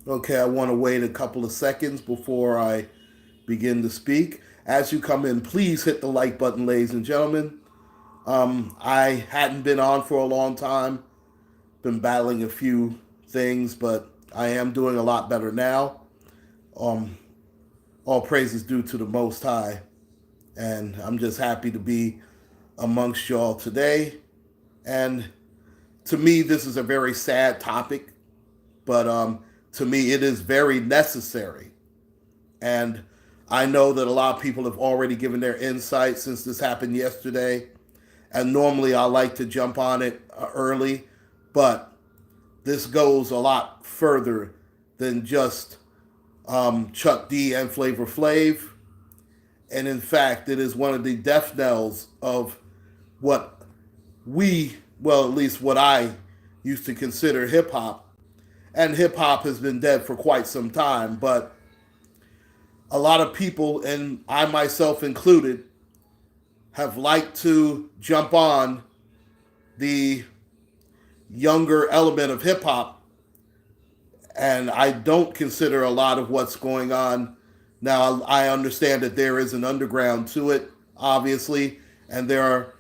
Okay, I want to wait a couple of seconds before I begin to speak. As you come in, please hit the like button, ladies and gentlemen. I hadn't been on for a long time, been battling a few things, but I am doing a lot better now. Um, all praise is due to the Most High, and I'm just happy to be amongst y'all today. And to me, this is a very sad topic, but to me, it is very necessary. And I know that a lot of people have already given their insight since this happened yesterday. And normally I like to jump on it early, but this goes a lot further than just Chuck D and Flavor Flav. And in fact, it is one of the death knells of what well, at least what I used to consider hip hop. And hip hop has been dead for quite some time, but a lot of people, and I myself included, have liked to jump on the younger element of hip hop, and I don't consider a lot of what's going on now. I understand that there is an underground to it, obviously, and there are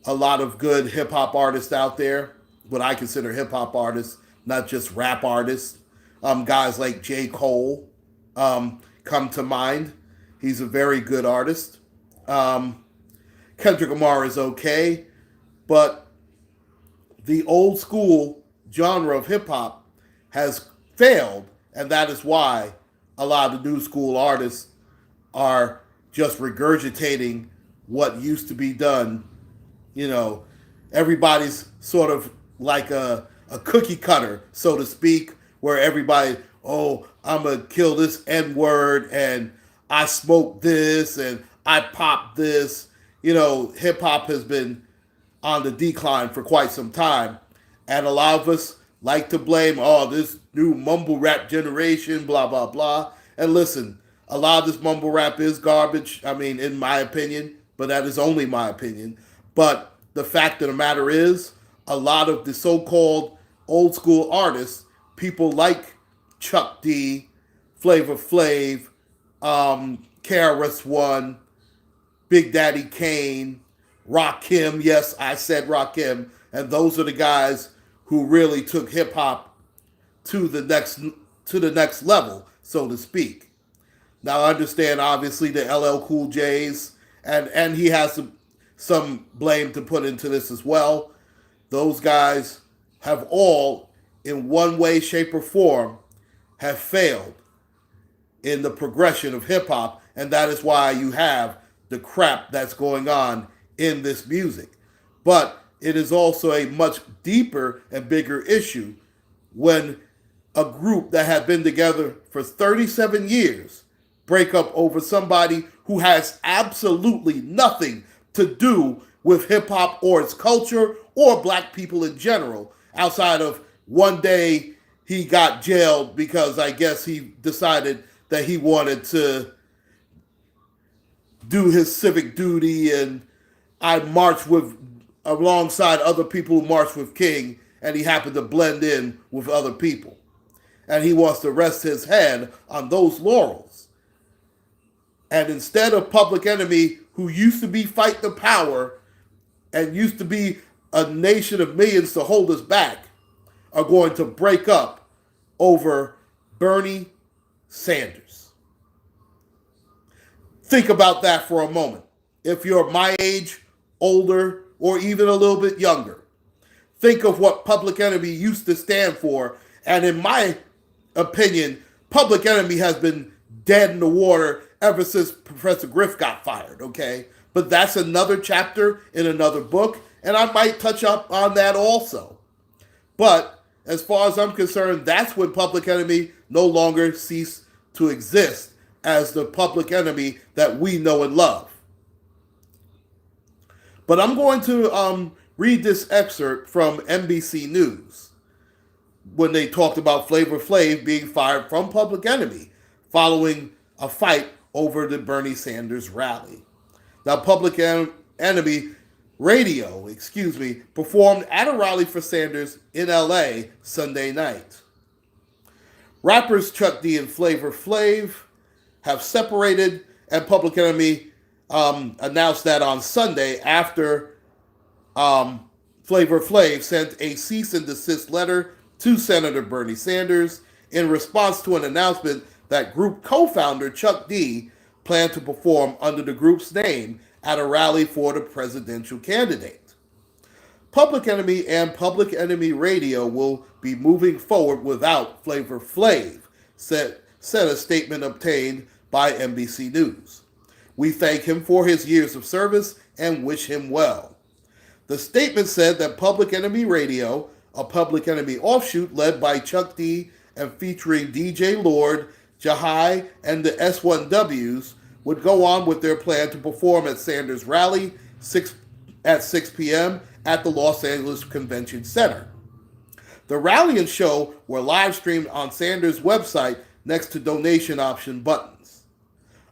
a lot of good hip hop artists out there, what I consider hip hop artists, not just rap artists. Guys like J. Cole come to mind. He's a very good artist. Um, Kendrick Lamar is okay, but the old school genre of hip hop has failed, and that is why a lot of the new school artists are just regurgitating what used to be done. You know, everybody's sort of like a cookie cutter, so to speak, where everybody, oh, I'm gonna kill this N word and I smoke this and I pop this. You know, hip hop has been on the decline for quite some time. And a lot of us like to blame, oh, this new mumble rap generation, blah, blah, blah. And listen, a lot of this mumble rap is garbage, I mean, in my opinion, but that is only my opinion. But the fact of the matter is, a lot of the so called old school artists, people like Chuck D, Flavor Flav, KRS One, Big Daddy Kane, Rakim. Yes, I said Rakim, and those are the guys who really took hip hop to the next level, so to speak. Now I understand obviously the LL Cool J's, and he has some blame to put into this as well. Those guys have all, in one way, shape, or form, have failed in the progression of hip hop, and that is why you have the crap that's going on in this music. But it is also a much deeper and bigger issue when a group that had been together for 37 years break up over somebody who has absolutely nothing to do with hip hop or its culture or black people in general, outside of one day he got jailed because I guess he decided that he wanted to do his civic duty, and I marched with alongside other people who marched with King, and he happened to blend in with other people. And he wants to rest his head on those laurels. And instead of Public Enemy, who used to be Fight the Power and used to be a nation of millions to hold us back, are going to break up over Bernie Sanders. Think about that for a moment. If you're my age, older, or even a little bit younger, think of what Public Enemy used to stand for. And in my opinion, Public Enemy has been dead in the water ever since Professor Griff got fired, okay? But that's another chapter in another book, and I might touch up on that also. But as far as I'm concerned, that's when Public Enemy no longer ceased to exist as the Public Enemy that we know and love. But I'm going to read this excerpt from NBC News when they talked about Flavor Flav being fired from Public Enemy following a fight over the Bernie Sanders rally. Now, Public Enemy Radio, performed at a rally for Sanders in LA Sunday night. Rappers Chuck D and Flavor Flav have separated, and Public Enemy announced that on Sunday after Flavor Flav sent a cease and desist letter to Senator Bernie Sanders in response to an announcement that group co-founder Chuck D planned to perform under the group's name at a rally for the presidential candidate. Public Enemy and Public Enemy Radio will be moving forward without Flavor Flav, said a statement obtained by NBC News. We thank him for his years of service and wish him well. The statement said that Public Enemy Radio, a Public Enemy offshoot led by Chuck D and featuring DJ Lord, Jahai, and the S1Ws, would go on with their plan to perform at Sanders' rally at 6 p.m. at the Los Angeles Convention Center. The rally and show were live streamed on Sanders' website next to donation option buttons.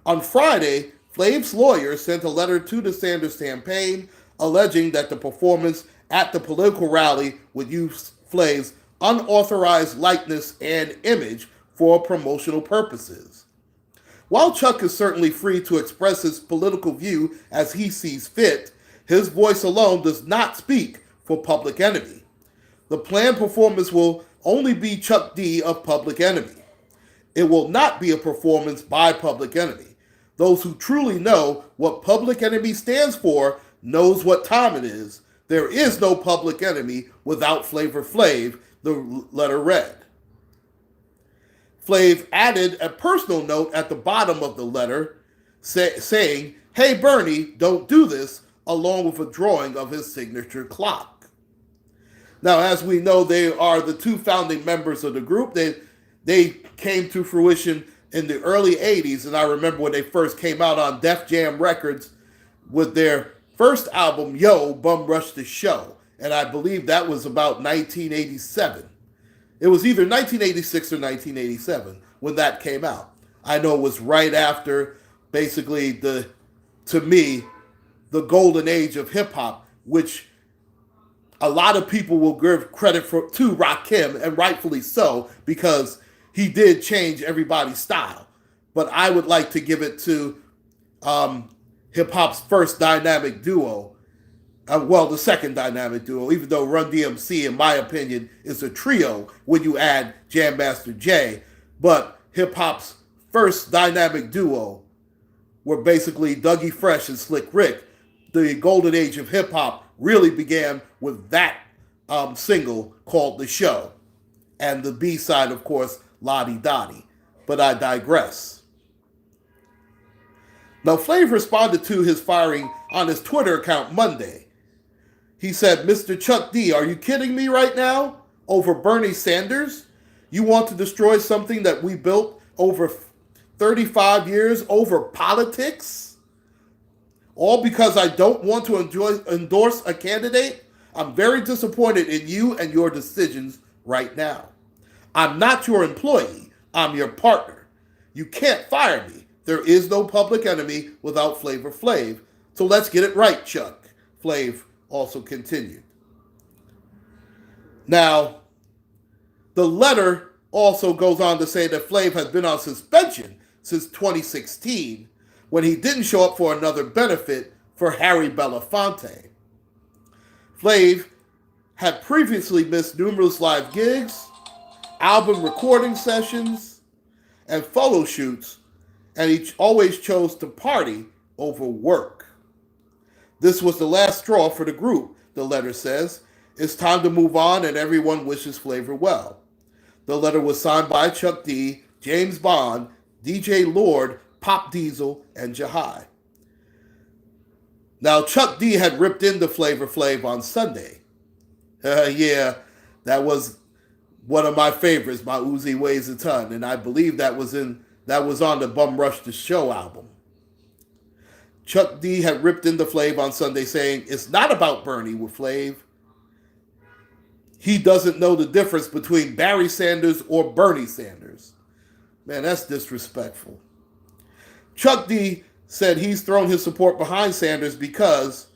On Friday, Flav's lawyer sent a letter to the Sanders campaign alleging that the performance at the political rally would use Flav's unauthorized likeness and image for promotional purposes. While Chuck is certainly free to express his political view as he sees fit, his voice alone does not speak for Public Enemy. The planned performance will only be Chuck D of Public Enemy. It will not be a performance by Public Enemy. Those who truly know what Public Enemy stands for knows what time it is. There is no Public Enemy without Flavor Flav, the letter read. Flav added a personal note at the bottom of the letter saying, "Hey Bernie, don't do this," along with a drawing of his signature clock. Now, as we know, they are the two founding members of the group. They came to fruition in the early 80s, and I remember when they first came out on Def Jam Records with their first album, Yo, Bum Rush the Show, and I believe that was about 1987. It was either 1986 or 1987 when that came out. I know it was right after, basically, to me, the golden age of hip-hop, which a lot of people will give credit to Rakim, and rightfully so, because he did change everybody's style. But I would like to give it to hip-hop's first dynamic duo, the second dynamic duo, even though Run DMC, in my opinion, is a trio when you add Jam Master Jay. But hip-hop's first dynamic duo were basically Dougie Fresh and Slick Rick. The golden age of hip-hop really began with that single called The Show. And the B-side, of course, Lottie Dottie. But I digress. Now, Flav responded to his firing on his Twitter account Monday. He said, "Mr. Chuck D, are you kidding me right now? Over Bernie Sanders? You want to destroy something that we built over 35 years over politics? All because I don't want to endorse a candidate? I'm very disappointed in you and your decisions right now. I'm not your employee. I'm your partner. You can't fire me. There is no Public Enemy without Flavor Flav. So let's get it right, Chuck," Flav also continued. Now, the letter also goes on to say that Flav has been on suspension since 2016 when he didn't show up for another benefit for Harry Belafonte. Flav had previously missed numerous live gigs, album recording sessions, and photo shoots, and he always chose to party over work. This was the last straw for the group, the letter says. It's time to move on, and everyone wishes Flavor well. The letter was signed by Chuck D, James Bond, DJ Lord, Pop Diesel, and Jahai. Now, Chuck D had ripped into Flavor Flav on Sunday. Yeah, that was one of my favorites, My Uzi Weighs a Ton, and I believe that was on the Bum Rush the Show album. Chuck D had ripped into Flav on Sunday saying, "It's not about Bernie with Flav. He doesn't know the difference between Barry Sanders or Bernie Sanders." Man, that's disrespectful. Chuck D said he's thrown his support behind Sanders because,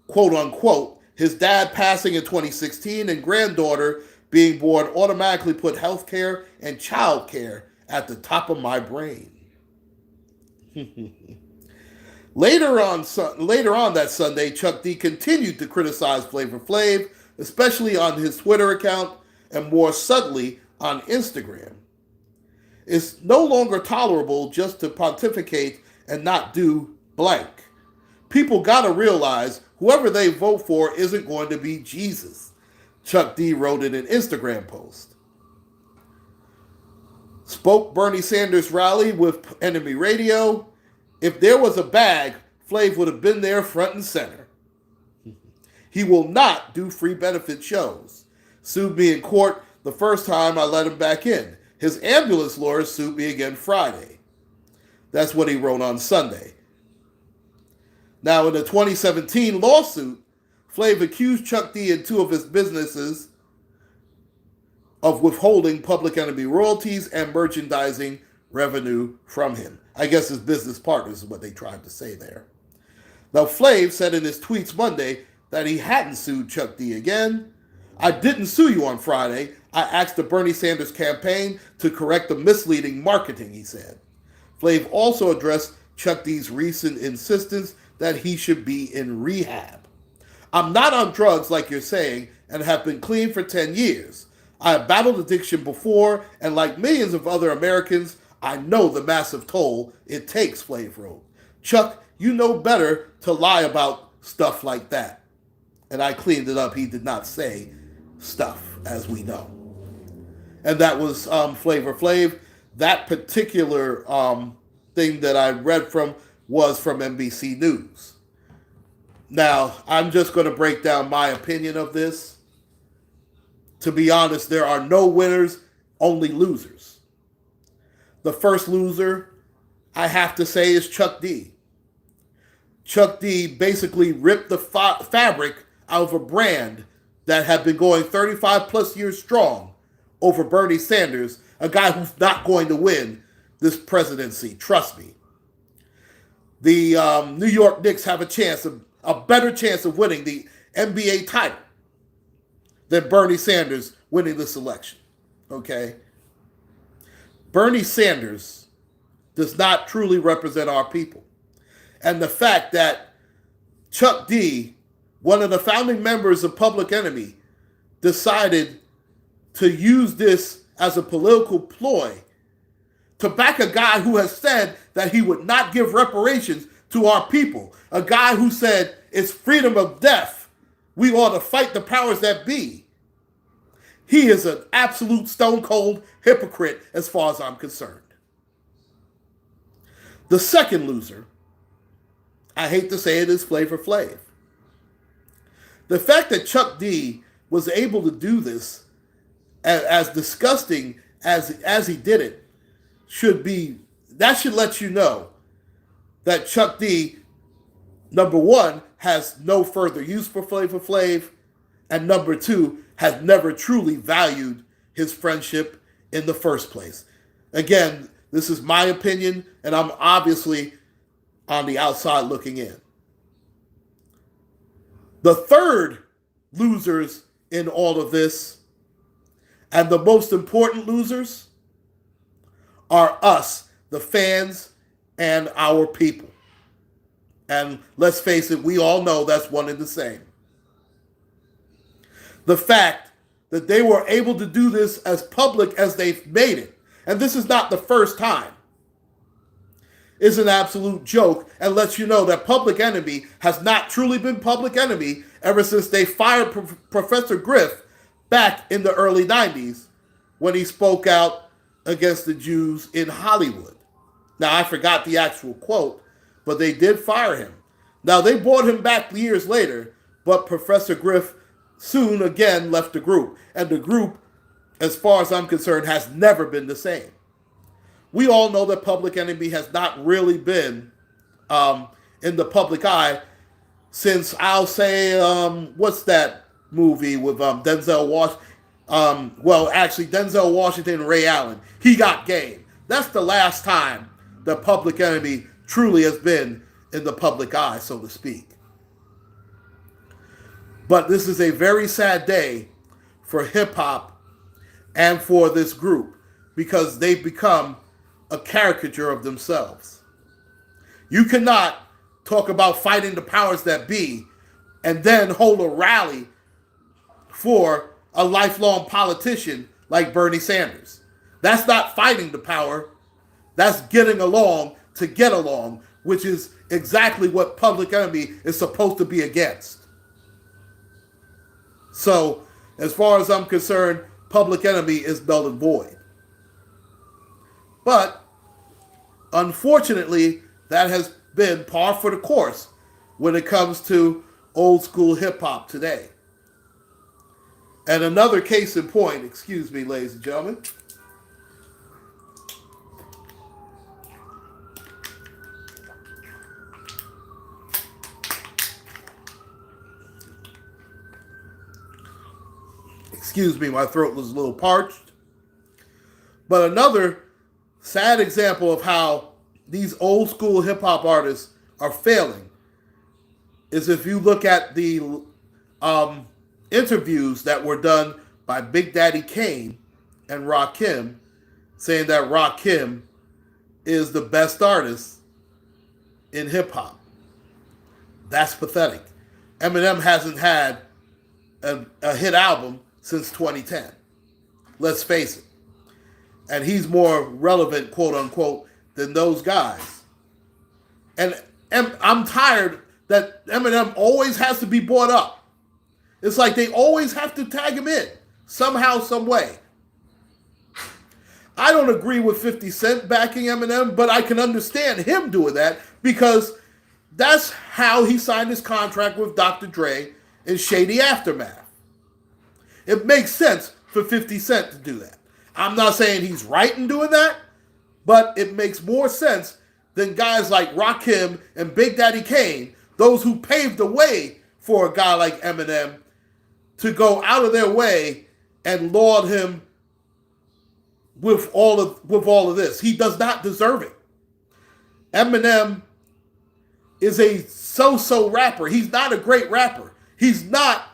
quote unquote, his dad passing in 2016 and granddaughter Being born automatically put healthcare and childcare at the top of my brain. Later on that Sunday, Chuck D continued to criticize Flavor Flav, especially on his Twitter account and more subtly on Instagram. It's no longer tolerable just to pontificate and not do blank. People gotta realize whoever they vote for isn't going to be Jesus, Chuck D wrote in an Instagram post. Spoke Bernie Sanders rally with Enemy Radio. If there was a bag, Flav would have been there front and center. He will not do free benefit shows. Sued me in court the first time I let him back in. His ambulance lawyer sued me again Friday. That's what he wrote on Sunday. Now, in the 2017 lawsuit, Flav accused Chuck D and two of his businesses of withholding Public Enemy royalties and merchandising revenue from him. I guess his business partners is what they tried to say there. Now, Flav said in his tweets Monday that he hadn't sued Chuck D again. I didn't sue you on Friday. I asked the Bernie Sanders campaign to correct the misleading marketing, he said. Flav also addressed Chuck D's recent insistence that he should be in rehab. I'm not on drugs like you're saying and have been clean for 10 years. I have battled addiction before, and like millions of other Americans, I know the massive toll it takes, Flav wrote. Chuck, you know better to lie about stuff like that. And I cleaned it up. He did not say stuff, as we know. And that was Flavor Flav. That particular thing that I read from was from NBC News. Now, I'm just going to break down my opinion of this. To be honest, there are no winners, only losers. The first loser, I have to say, is Chuck D. Chuck D basically ripped the fabric out of a brand that had been going 35 plus years strong over Bernie Sanders, a guy who's not going to win this presidency. Trust me. The New York Knicks have a better chance of winning the NBA title than Bernie Sanders winning this election. Okay? Bernie Sanders does not truly represent our people. And the fact that Chuck D, one of the founding members of Public Enemy, decided to use this as a political ploy to back a guy who has said that he would not give reparations to our people, a guy who said it's freedom of death. We ought to fight the powers that be. He is an absolute stone cold hypocrite as far as I'm concerned. The second loser, I hate to say it, is Flavor Flav. The fact that Chuck D was able to do this, as disgusting as he did it, should let you know that Chuck D, number one, has no further use for Flavor Flav, and number two, has never truly valued his friendship in the first place. Again, this is my opinion, and I'm obviously on the outside looking in. The third losers in all of this, and the most important losers, are us, the fans, and our people. And let's face it, we all know that's one and the same. The fact that they were able to do this as public as they've made it, and this is not the first time, is an absolute joke and lets you know that Public Enemy has not truly been Public Enemy ever since they fired Professor Griff back in the early 90s when he spoke out against the Jews in Hollywood. Now, I forgot the actual quote, but they did fire him. Now, they brought him back years later, but Professor Griff soon again left the group. And the group, as far as I'm concerned, has never been the same. We all know that Public Enemy has not really been in the public eye since, I'll say, what's that movie with Denzel Washington? Denzel Washington and Ray Allen. He Got Game. That's the last time the Public Enemy truly has been in the public eye, so to speak. But this is a very sad day for hip-hop and for this group because they've become a caricature of themselves. You cannot talk about fighting the powers that be and then hold a rally for a lifelong politician like Bernie Sanders. That's not fighting the power. That's getting along to get along, which is exactly what Public Enemy is supposed to be against. So, as far as I'm concerned, Public Enemy is null and void. But, unfortunately, that has been par for the course when it comes to old school hip hop today. And another case in point, excuse me, ladies and gentlemen. Excuse me, my throat was a little parched. But another sad example of how these old school hip hop artists are failing is if you look at the interviews that were done by Big Daddy Kane and Rakim, saying that Rakim is the best artist in hip hop. That's pathetic. Eminem hasn't had a hit album since 2010. Let's face it. And he's more relevant, quote unquote, than those guys. And I'm tired that Eminem always has to be brought up. It's like they always have to tag him in, somehow, some way. I don't agree with 50 Cent backing Eminem, but I can understand him doing that because that's how he signed his contract with Dr. Dre in Shady Aftermath. It makes sense for 50 Cent to do that. I'm not saying he's right in doing that, but it makes more sense than guys like Rakim and Big Daddy Kane, those who paved the way for a guy like Eminem to go out of their way and laud him with all of this. He does not deserve it. Eminem is a so-so rapper. He's not a great rapper. He's not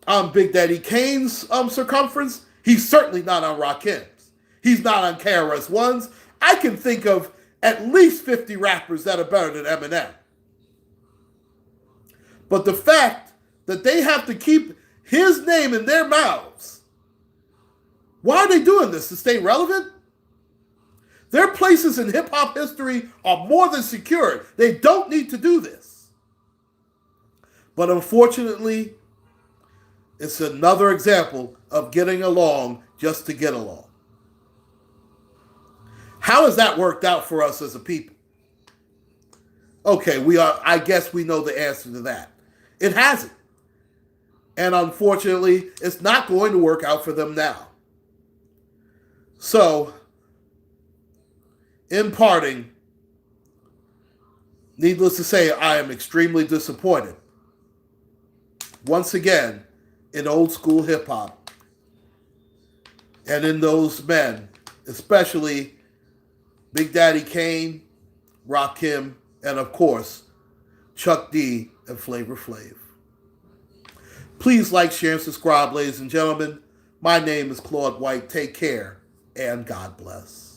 on Big Daddy Kane's circumference. He's certainly not on Rakim's. He's not on KRS-One's. I can think of at least 50 rappers that are better than Eminem. But the fact that they have to keep his name in their mouths, why are they doing this? To stay relevant? Their places in hip-hop history are more than secured. They don't need to do this. But unfortunately, it's another example of getting along just to get along. How has that worked out for us as a people? Okay, I guess we know the answer to that. It hasn't. And unfortunately, it's not going to work out for them now. So, in parting, needless to say, I am extremely disappointed. Once again, in old school hip hop. And in those men, especially Big Daddy Kane, Rakim, and of course, Chuck D and Flavor Flav. Please like, share, and subscribe, ladies and gentlemen. My name is Claude White. Take care, and God bless.